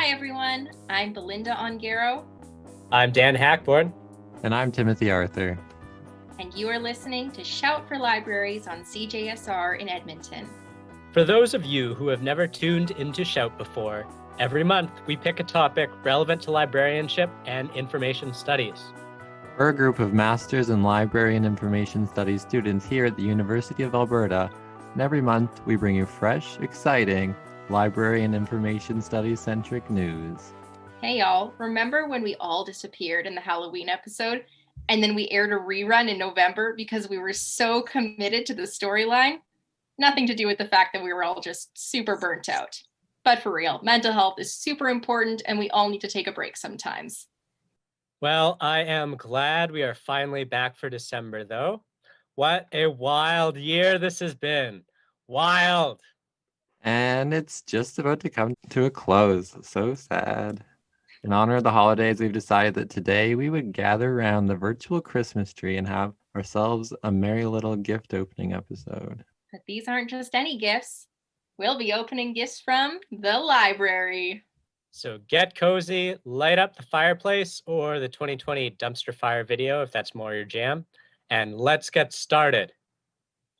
Hi everyone, I'm Belinda Ongaro. I'm Dan Hackborn. And I'm Timothy Arthur. And you are listening to Shout for Libraries on CJSR in Edmonton. For those of you who have never tuned into Shout before, every month we pick a topic relevant to librarianship and information studies. We're a group of Masters in Library and Information Studies students here at the University of Alberta, and every month we bring you fresh, exciting library and information studies centric news. Hey y'all, remember when we all disappeared in the Halloween episode and then we aired a rerun in November because we were so committed to the storyline? Nothing to do with the fact that we were all just super burnt out. But for real, mental health is super important and we all need to take a break sometimes. Well, I am glad we are finally back for December though. What a wild year this has been. Wild. And it's just about to come to a close. So sad. In honor of the holidays, we've decided that today we would gather around the virtual Christmas tree and have ourselves a merry little gift opening episode. But these aren't just any gifts. We'll be opening gifts from the library. So get cozy, light up the fireplace or the 2020 dumpster fire video if that's more your jam, and let's get started.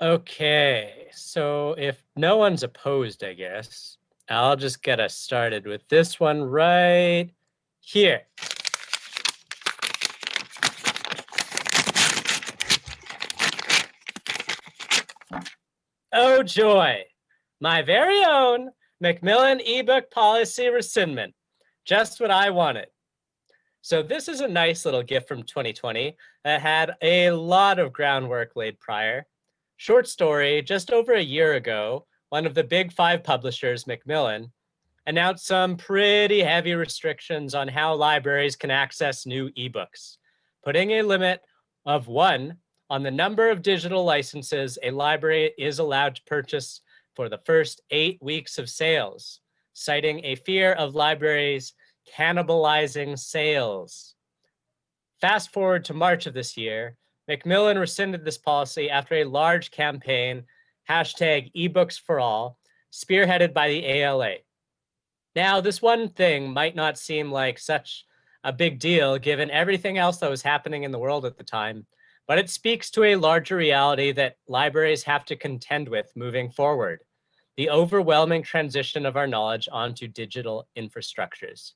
Okay, so if no one's opposed, I guess, I'll just get us started with this one right here. Oh joy, my very own Macmillan eBook policy rescindment. Just what I wanted. So this is a nice little gift from 2020 that had a lot of groundwork laid prior. Short story, just over a year ago, one of the big 5 publishers, Macmillan, announced some pretty heavy restrictions on how libraries can access new ebooks, putting a limit of 1 on the number of digital licenses a library is allowed to purchase for the first 8 weeks of sales, citing a fear of libraries cannibalizing sales. Fast forward to March of this year, Macmillan rescinded this policy after a large campaign, #eBooksForAll, spearheaded by the ALA. Now, this one thing might not seem like such a big deal given everything else that was happening in the world at the time, but it speaks to a larger reality that libraries have to contend with moving forward: the overwhelming transition of our knowledge onto digital infrastructures.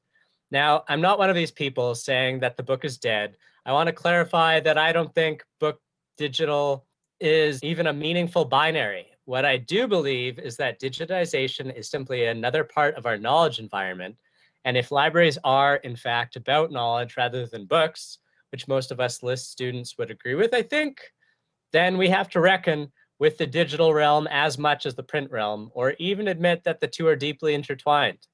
Now, I'm not one of these people saying that the book is dead. I want to clarify that I don't think book digital is even a meaningful binary. What I do believe is that digitization is simply another part of our knowledge environment. And if libraries are, in fact, about knowledge rather than books, which most of us LIST students would agree with, I think, then we have to reckon with the digital realm as much as the print realm, or even admit that the two are deeply intertwined.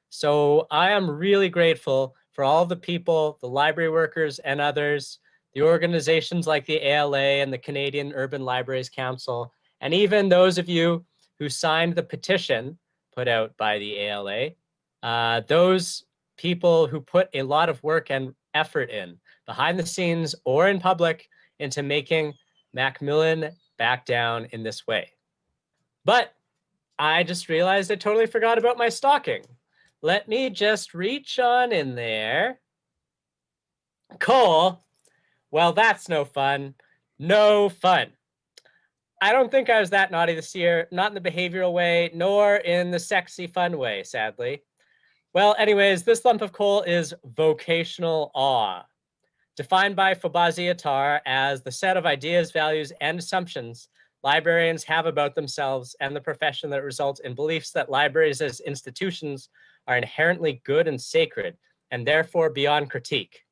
So I am really grateful for all the people, the library workers and others, the organizations like the ALA and the Canadian Urban Libraries Council, and even those of you who signed the petition put out by the ALA, those people who put a lot of work and effort in, behind the scenes or in public, into making Macmillan back down in this way. But I just realized I totally forgot about my stocking. Let me just reach on in there. Coal? Well, that's no fun. No fun. I don't think I was that naughty this year, not in the behavioral way, nor in the sexy fun way, sadly. Well, anyways, this lump of coal is vocational awe, defined by Fobazi Attar as the set of ideas, values, and assumptions librarians have about themselves and the profession that results in beliefs that libraries as institutions are inherently good and sacred, and therefore beyond critique.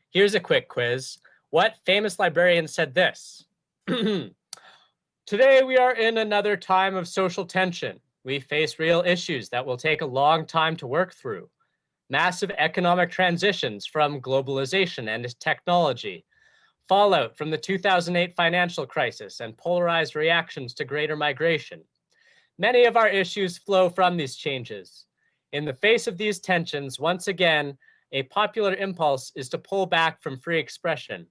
Here's a quick quiz. What famous librarian said this? Today we are in another time of social tension. We face real issues that will take a long time to work through. Massive economic transitions from globalization and technology, fallout from the 2008 financial crisis, and polarized reactions to greater migration. Many of our issues flow from these changes. In the face of these tensions, once again, a popular impulse is to pull back from free expression.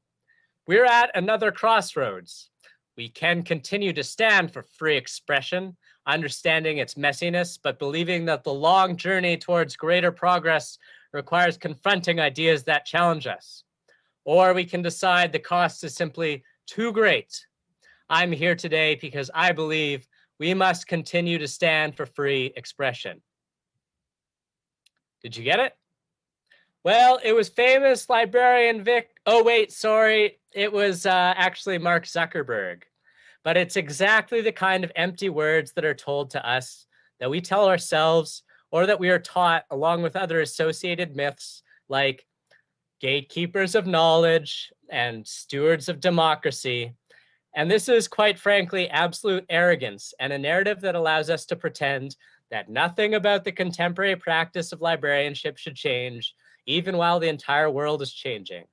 We're at another crossroads. We can continue to stand for free expression, understanding its messiness, but believing that the long journey towards greater progress requires confronting ideas that challenge us. Or we can decide the cost is simply too great. I'm here today because I believe we must continue to stand for free expression. Did you get it? Well, it was famous librarian Vic. Oh, wait, sorry. It was actually Mark Zuckerberg. But it's exactly the kind of empty words that are told to us, that we tell ourselves, or that we are taught along with other associated myths like gatekeepers of knowledge and stewards of democracy. And this is, quite frankly, absolute arrogance and a narrative that allows us to pretend that nothing about the contemporary practice of librarianship should change, even while the entire world is changing.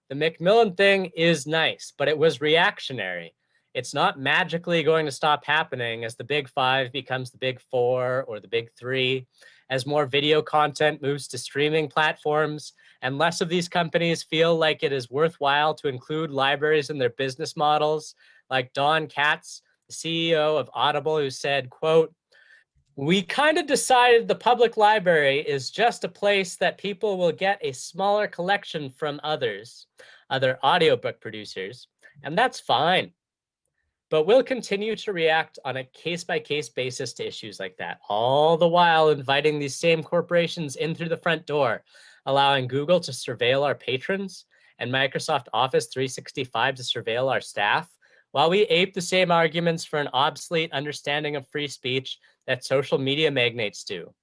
The Macmillan thing is nice, but it was reactionary. It's not magically going to stop happening as the big five becomes the big four or the big three, as more video content moves to streaming platforms, and less of these companies feel like it is worthwhile to include libraries in their business models, like Don Katz, the CEO of Audible, who said, quote, "We kind of decided the public library is just a place that people will get a smaller collection from other audiobook producers, and that's fine. But we'll continue to react on a case-by-case basis to issues like that, all the while inviting these same corporations in through the front door, allowing Google to surveil our patrons and Microsoft Office 365 to surveil our staff, while we ape the same arguments for an obsolete understanding of free speech that social media magnates do.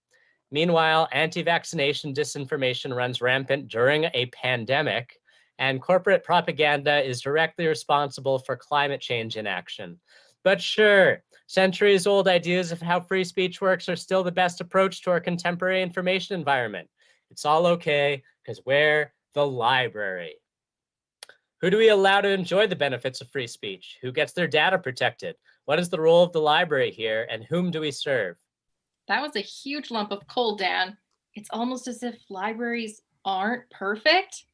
Meanwhile, anti-vaccination disinformation runs rampant during a pandemic, and corporate propaganda is directly responsible for climate change inaction. But sure, centuries-old ideas of how free speech works are still the best approach to our contemporary information environment. It's all okay, because we're the library. Who do we allow to enjoy the benefits of free speech? Who gets their data protected? What is the role of the library here, and whom do we serve?" That was a huge lump of coal, Dan. It's almost as if libraries aren't perfect.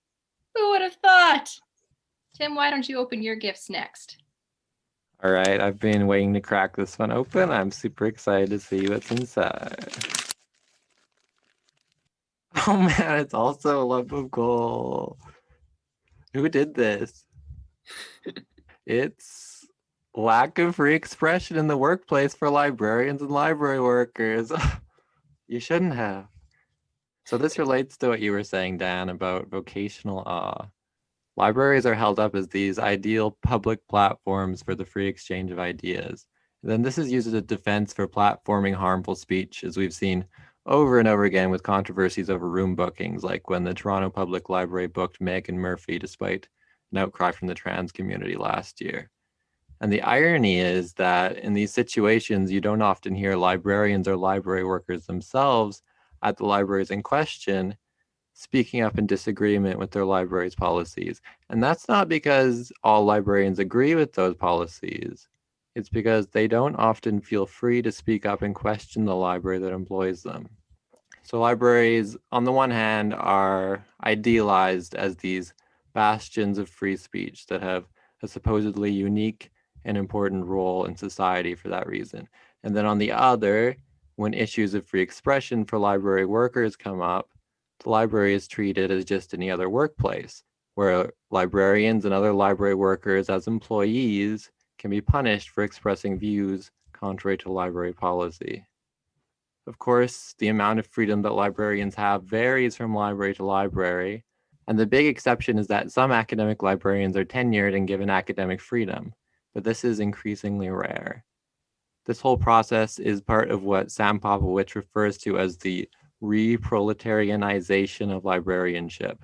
Who would have thought? Tim, why don't you open your gifts next? All right, I've been waiting to crack this one open. I'm super excited to see what's inside. Oh man, it's also a lump of coal. Who did this? It's lack of free expression in the workplace for librarians and library workers. You shouldn't have. So this relates to what you were saying, Dan, about vocational awe. Libraries are held up as these ideal public platforms for the free exchange of ideas. And then this is used as a defense for platforming harmful speech, as we've seen over and over again with controversies over room bookings, like when the Toronto Public Library booked Megan Murphy despite an outcry from the trans community last year. And the irony is that in these situations, you don't often hear librarians or library workers themselves at the libraries in question speaking up in disagreement with their library's policies. And that's not because all librarians agree with those policies. It's because they don't often feel free to speak up and question the library that employs them. So libraries, on the one hand, are idealized as these bastions of free speech that have a supposedly unique and important role in society for that reason. And then on the other, when issues of free expression for library workers come up, the library is treated as just any other workplace, where librarians and other library workers as employees can be punished for expressing views contrary to library policy. Of course, the amount of freedom that librarians have varies from library to library, and the big exception is that some academic librarians are tenured and given academic freedom, but this is increasingly rare. This whole process is part of what Sam Popowich refers to as the re-proletarianization of librarianship,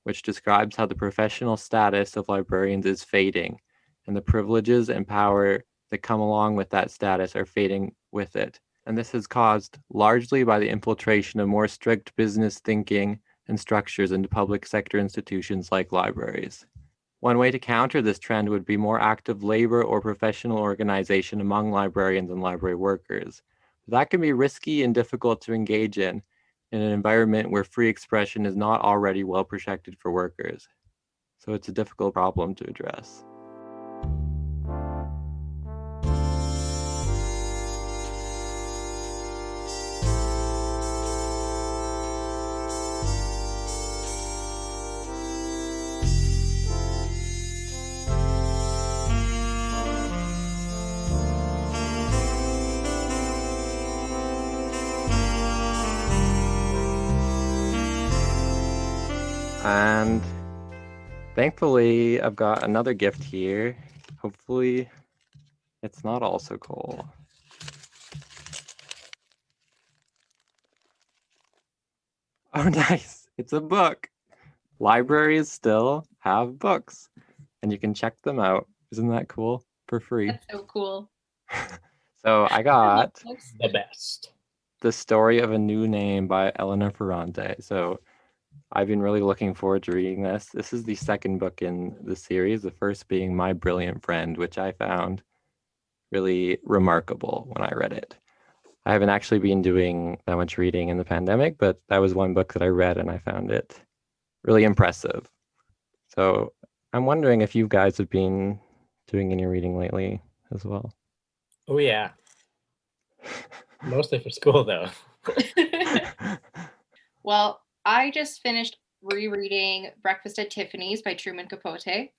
which describes how the professional status of librarians is fading, and the privileges and power that come along with that status are fading with it. And this is caused largely by the infiltration of more strict business thinking and structures into public sector institutions like libraries. One way to counter this trend would be more active labor or professional organization among librarians and library workers. That can be risky and difficult to engage in an environment where free expression is not already well protected for workers. So it's a difficult problem to address. And thankfully, I've got another gift here. Hopefully, it's not also cool. Oh, nice. It's a book. Libraries still have books, and you can check them out. Isn't that cool? For free. That's so cool. So I got The best. The Story of a New Name by Elena Ferrante. So I've been really looking forward to reading this. This is the second book in the series, the first being My Brilliant Friend, which I found really remarkable when I read it. I haven't actually been doing that much reading in the pandemic, but that was one book that I read and I found it really impressive. So I'm wondering if you guys have been doing any reading lately as well. Oh yeah. Mostly for school though. Well, I just finished rereading Breakfast at Tiffany's by Truman Capote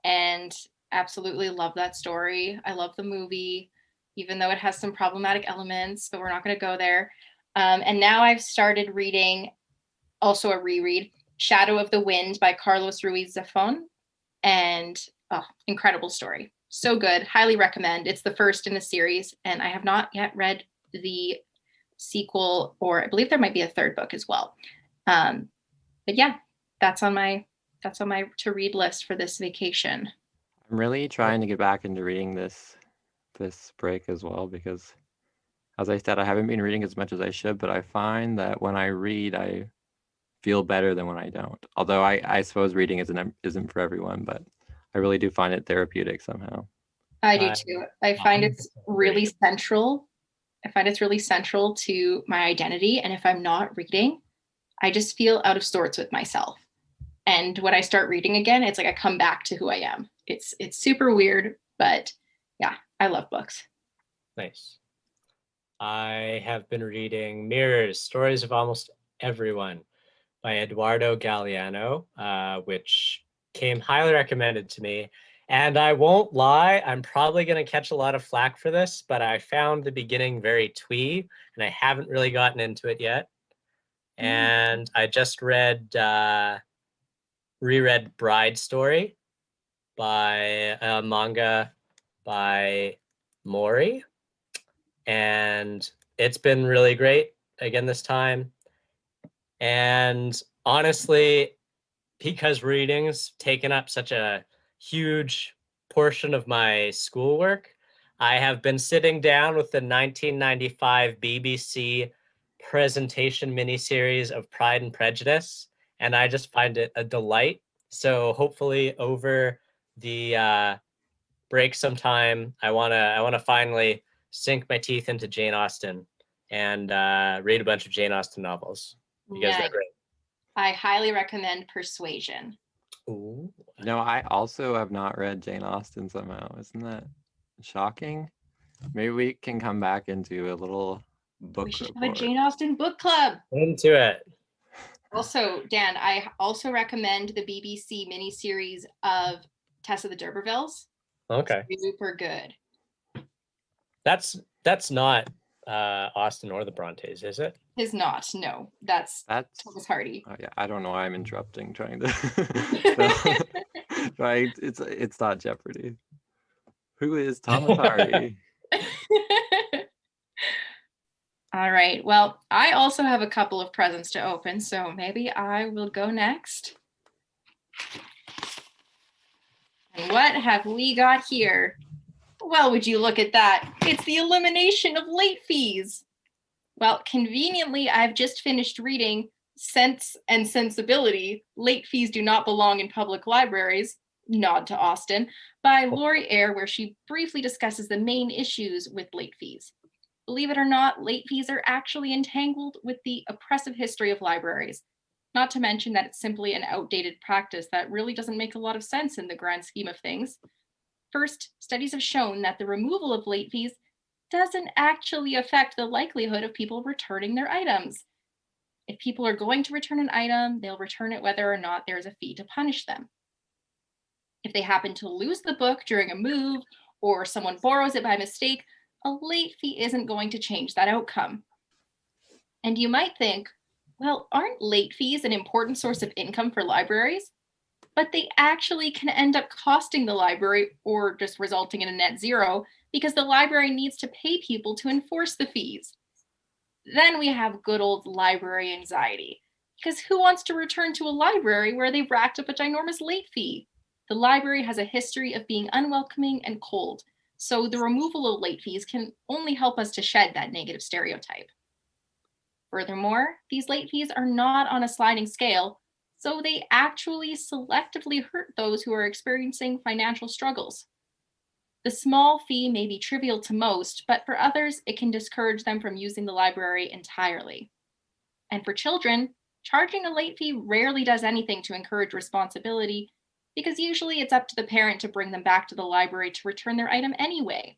and absolutely love that story. I love the movie, even though it has some problematic elements, but we're not going to go there. And now I've started reading, also a reread, Shadow of the Wind by Carlos Ruiz Zafón. And incredible story. So good. Highly recommend. It's the first in the series, and I have not yet read the sequel, or I believe there might be a third book as well. But yeah, that's on my to read list for this vacation. I'm really trying to get back into reading this break as well, because as I said, I haven't been reading as much as I should, but I find that when I read, I feel better than when I don't. Although I suppose reading isn't for everyone, but I really do find it therapeutic somehow. I do too. I find it's really central. I find it's really central to my identity. And if I'm not reading, I just feel out of sorts with myself. And when I start reading again, it's like I come back to who I am. It's super weird, but yeah, I love books. Nice. I have been reading Mirrors, Stories of Almost Everyone by Eduardo Galeano, which came highly recommended to me. And I won't lie, I'm probably going to catch a lot of flack for this, but I found the beginning very twee, and I haven't really gotten into it yet. And I just reread Bride Story by a manga by Mori. And it's been really great again this time. And honestly, because reading's taken up such a huge portion of my schoolwork, I have been sitting down with the 1995 BBC presentation miniseries of Pride and Prejudice, and I just find it a delight. So hopefully over the break sometime, I wanna finally sink my teeth into Jane Austen and read a bunch of Jane Austen novels because they're great. I highly recommend Persuasion. Ooh. No, I also have not read Jane Austen somehow. Isn't that shocking? Maybe we can come back and do a little book We should report. have a Jane Austen book club. Into it. Also, Dan, I also recommend the BBC miniseries of Tessa the D'Urbervilles. Okay. It's super good. That's not Austen or the Brontes, is it? Is not. No, that's Thomas Hardy. Oh yeah, I don't know why I'm interrupting, trying to. Right, it's not Jeopardy. Who is Thomas Hardy? All right. Well, I also have a couple of presents to open, so maybe I will go next. And what have we got here? Well, would you look at that? It's the elimination of late fees. Well, conveniently, I've just finished reading Sense and Sensibility, Late Fees Do Not Belong in Public Libraries, nod to Austen, by Laurie Eyre, where she briefly discusses the main issues with late fees. Believe it or not, late fees are actually entangled with the oppressive history of libraries, not to mention that it's simply an outdated practice that really doesn't make a lot of sense in the grand scheme of things. First, studies have shown that the removal of late fees doesn't actually affect the likelihood of people returning their items. If people are going to return an item, they'll return it whether or not there is a fee to punish them. If they happen to lose the book during a move or someone borrows it by mistake, a late fee isn't going to change that outcome. And you might think, Well, aren't late fees an important source of income for libraries? But they actually can end up costing the library or just resulting in a net zero because the library needs to pay people to enforce the fees. Then we have good old library anxiety. Because who wants to return to a library where they've racked up a ginormous late fee? The library has a history of being unwelcoming and cold, so the removal of late fees can only help us to shed that negative stereotype. Furthermore, these late fees are not on a sliding scale, so they actually selectively hurt those who are experiencing financial struggles. The small fee may be trivial to most, but for others, it can discourage them from using the library entirely. And for children, charging a late fee rarely does anything to encourage responsibility because usually it's up to the parent to bring them back to the library to return their item anyway.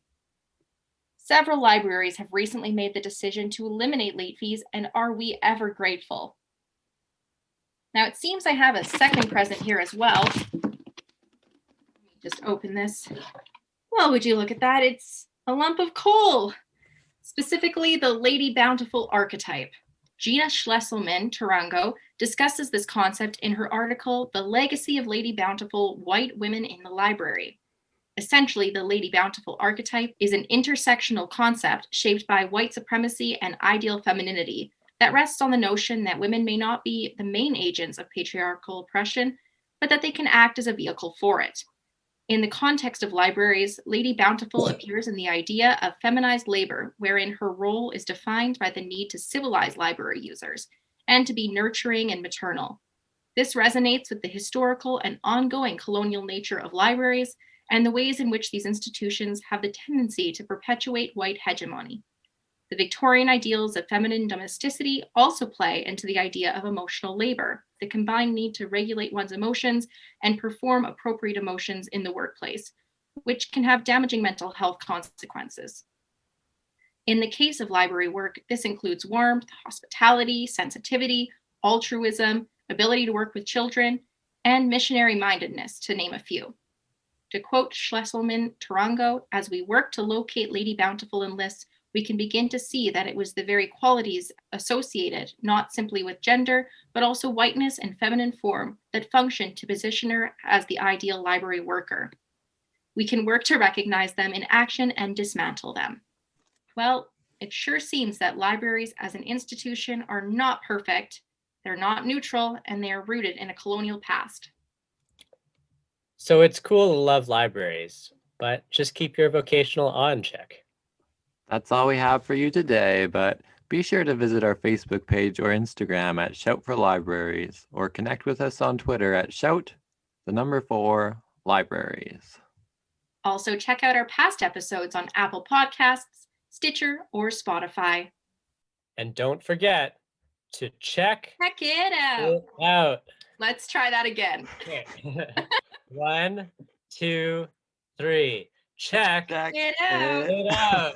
Several libraries have recently made the decision to eliminate late fees, and are we ever grateful? Now, it seems I have a second present here as well. Let me just open this. Well, would you look at that? It's a lump of coal, specifically the Lady Bountiful archetype. Gina Schlesselman-Tarango discusses this concept in her article, The Legacy of Lady Bountiful, White Women in the Library. Essentially, the Lady Bountiful archetype is an intersectional concept shaped by white supremacy and ideal femininity that rests on the notion that women may not be the main agents of patriarchal oppression, but that they can act as a vehicle for it. In the context of libraries, Lady Bountiful appears in the idea of feminized labor, wherein her role is defined by the need to civilize library users and to be nurturing and maternal. This resonates with the historical and ongoing colonial nature of libraries and the ways in which these institutions have the tendency to perpetuate white hegemony. The Victorian ideals of feminine domesticity also play into the idea of emotional labor, the combined need to regulate one's emotions and perform appropriate emotions in the workplace, which can have damaging mental health consequences. In the case of library work, this includes warmth, hospitality, sensitivity, altruism, ability to work with children, and missionary mindedness, to name a few. To quote Schlesselman-Tarango, as we work to locate Lady Bountiful in lists, we can begin to see that it was the very qualities associated, not simply with gender, but also whiteness and feminine form that functioned to position her as the ideal library worker. We can work to recognize them in action and dismantle them. Well, it sure seems that libraries as an institution are not perfect, they're not neutral, and they are rooted in a colonial past. So it's cool to love libraries, but just keep your vocational awe in check. That's all we have for you today, but be sure to visit our Facebook page or Instagram at Shout for Libraries, or connect with us on Twitter at Shout4Libraries. Also, check out our past episodes on Apple Podcasts, Stitcher, or Spotify. And don't forget to check it out. Let's try that again. Okay. 1, 2, 3. Check it out.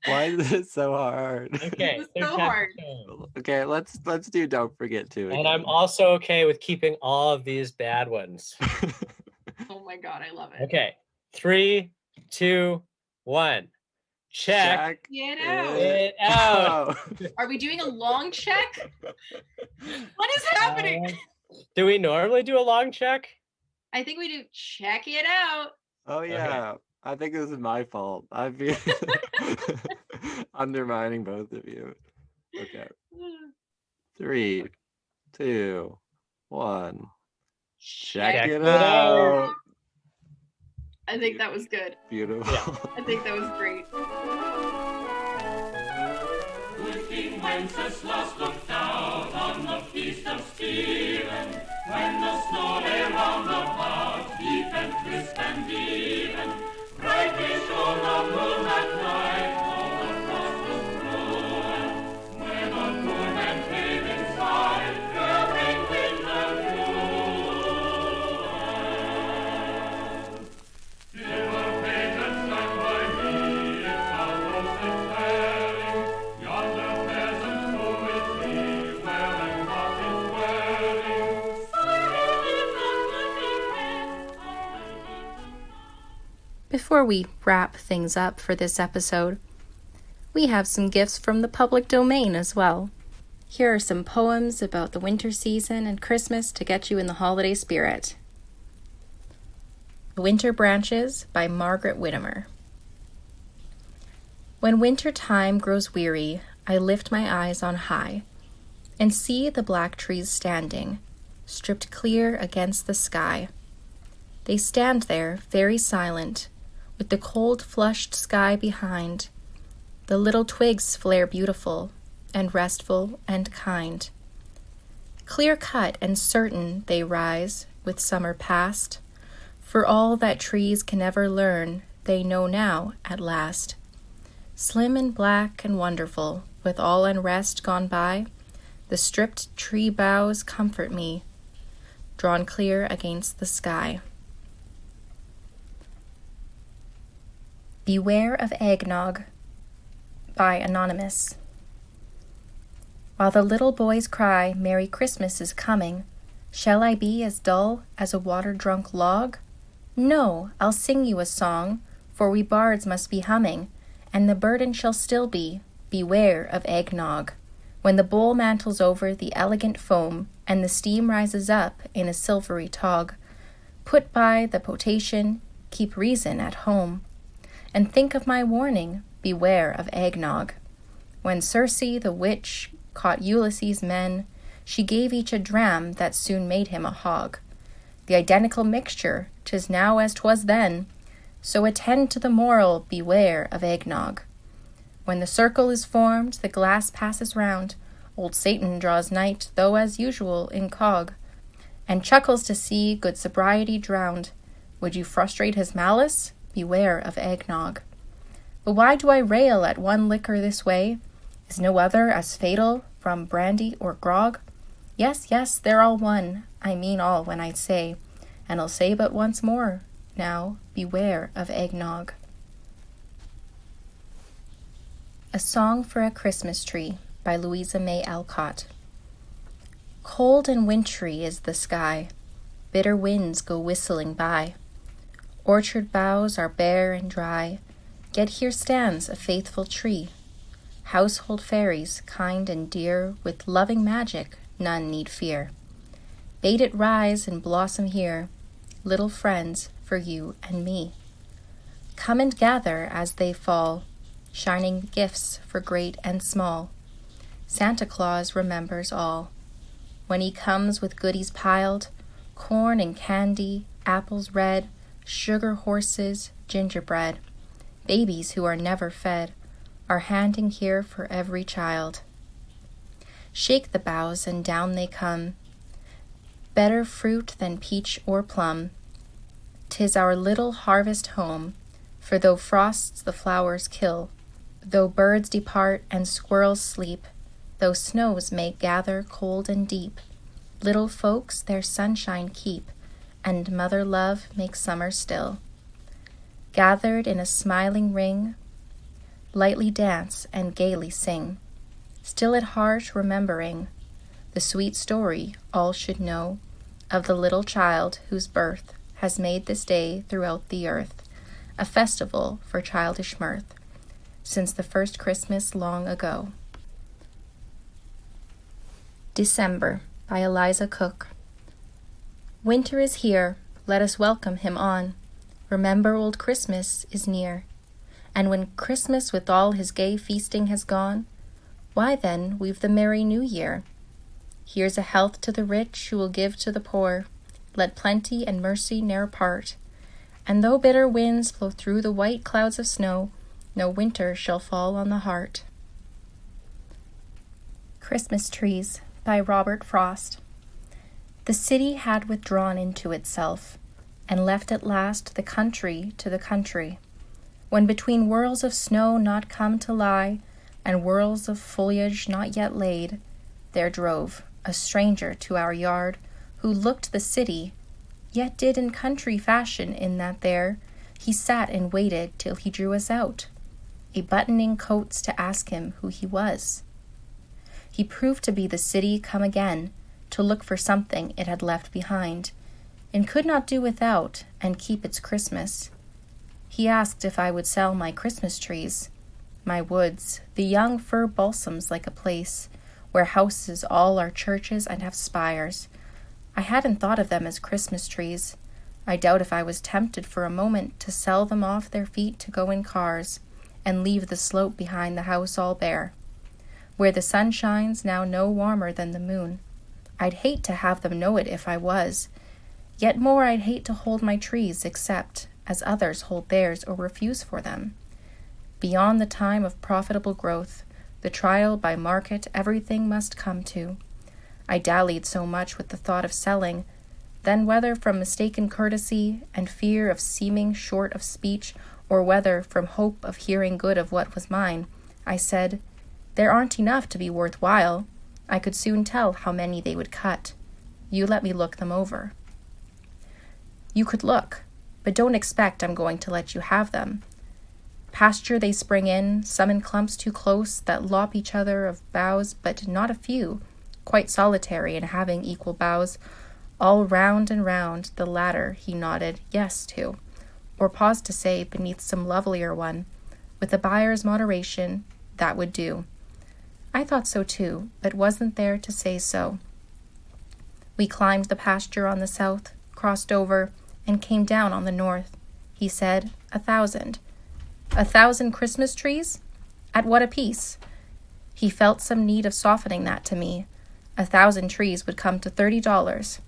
Why is it so hard? Okay, it's so hard. Okay, let's do don't forget to. And I'm also okay with keeping all of these bad ones. Oh my God, I love it. Okay, 3, 2, 1. Check it out. Are we doing a long check? What is happening? Do we normally do a long check? I think we do check it out. Oh yeah. Okay. I think this is my fault. I've been undermining both of you. Okay. 3, 2, 1. Check it out. I think that was good. Beautiful. Yeah. I think that was great. Good King Wenceslas looked out on the feast of Stephen, when the snow lay round the path, deep and crisp and even. Brightly shone the moon that night, though the frost was cruel. When a poor man came inside, bearing winter fuel. Silver pated stand by me, it's a roasted herring. Yonder peasant who will see where and what is wearing. Before we wrap things up for this episode, We have some gifts from the public domain as well. Here are some poems about the winter season and Christmas to get you in the holiday spirit. Winter Branches by Margaret Whittimer. When winter time grows weary, I lift my eyes on high and see the black trees standing, stripped clear against the sky. They stand there very silent, with the cold flushed sky behind. The little twigs flare beautiful and restful and kind. Clear-cut and certain they rise with summer past, for all that trees can ever learn they know now at last. Slim and black and wonderful, with all unrest gone by, the stripped tree boughs comfort me, drawn clear against the sky. Beware of Eggnog by Anonymous. While the little boys cry, Merry Christmas is coming, shall I be as dull as a water-drunk log? No, I'll sing you a song, for we bards must be humming, and the burden shall still be, beware of eggnog. When the bowl mantles over the elegant foam, and the steam rises up in a silvery tog, put by the potation, keep reason at home, and think of my warning, beware of eggnog. When Circe the witch caught Ulysses' men, she gave each a dram that soon made him a hog. The identical mixture, 'tis now as 'twas then, so attend to the moral, beware of eggnog. When the circle is formed, the glass passes round, old Satan draws night, though as usual incog, and chuckles to see good sobriety drowned. Would you frustrate his malice? Beware of eggnog. But why do I rail at one liquor this way? Is no other as fatal from brandy or grog? Yes, yes, they're all one, I mean all when I say, and I'll say but once more, now, beware of eggnog. A Song for a Christmas Tree by Louisa May Alcott. Cold and wintry is the sky, bitter winds go whistling by. Orchard boughs are bare and dry, yet here stands a faithful tree. Household fairies, kind and dear, with loving magic none need fear. Bade it rise and blossom here, little friends for you and me. Come and gather as they fall, shining gifts for great and small. Santa Claus remembers all. When he comes with goodies piled, corn and candy, apples red, sugar horses, gingerbread, babies who are never fed, are handing here for every child. Shake the boughs and down they come, better fruit than peach or plum. 'Tis our little harvest home, for though frosts the flowers kill, though birds depart and squirrels sleep, though snows may gather cold and deep, little folks their sunshine keep, and mother love makes summer still. Gathered in a smiling ring, lightly dance and gaily sing, still at heart remembering the sweet story all should know of the little child whose birth has made this day throughout the earth a festival for childish mirth, since the first Christmas long ago. December by Eliza Cook. Winter is here, let us welcome him on. Remember old Christmas is near. And when Christmas with all his gay feasting has gone, why then we've the merry New Year. Here's a health to the rich who will give to the poor. Let plenty and mercy ne'er part. And though bitter winds blow through the white clouds of snow, no winter shall fall on the heart. Christmas Trees by Robert Frost. The city had withdrawn into itself, and left at last the country to the country, when between whirls of snow not come to lie, and whirls of foliage not yet laid, there drove a stranger to our yard, who looked the city, yet did in country fashion in that there he sat and waited till he drew us out, a buttoning coats to ask him who he was. He proved to be the city come again, to look for something it had left behind, and could not do without, and keep its Christmas. He asked if I would sell my Christmas trees. my woods, the young fir balsams like a place where houses all are churches and have spires. I hadn't thought of them as Christmas trees. I doubt if I was tempted for a moment to sell them off their feet to go in cars and leave the slope behind the house all bare, where the sun shines now no warmer than the moon. I'd hate to have them know it if I was. Yet more I'd hate to hold my trees except as others hold theirs or refuse for them. Beyond the time of profitable growth, the trial by market everything must come to. I dallied so much with the thought of selling, then whether from mistaken courtesy and fear of seeming short of speech, or whether from hope of hearing good of what was mine, I said, "There aren't enough to be worth while. I could soon tell how many they would cut. You let me look them over." "You could look, but don't expect I'm going to let you have them. Pasture they spring in, some in clumps too close that lop each other of boughs, but not a few, quite solitary and having equal boughs, all round and round the ladder," he nodded yes to, or paused to say beneath some lovelier one, "With a buyer's moderation, that would do." I thought so too, but wasn't there to say so. We climbed the pasture on the south, crossed over, and came down on the north. He said, 1,000. 1,000 Christmas trees? At what apiece? He felt some need of softening that to me. 1,000 trees would come to $30.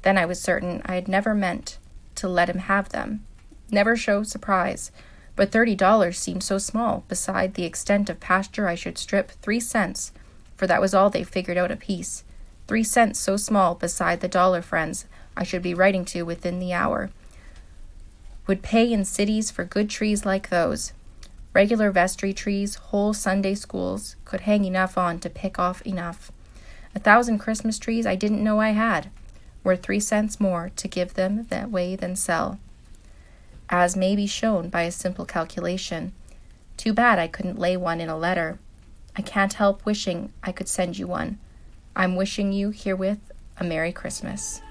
Then I was certain I had never meant to let him have them, never show surprise, but $30 seemed so small beside the extent of pasture I should strip 3 cents, for that was all they figured out apiece. 3 cents so small beside the dollar friends I should be writing to within the hour. Would pay in cities for good trees like those. Regular vestry trees, whole Sunday schools could hang enough on to pick off enough. 1,000 Christmas trees I didn't know I had, worth 3 cents more to give them that way than sell. As may be shown by a simple calculation. Too bad I couldn't lay one in a letter. I can't help wishing I could send you one. I'm wishing you herewith a Merry Christmas.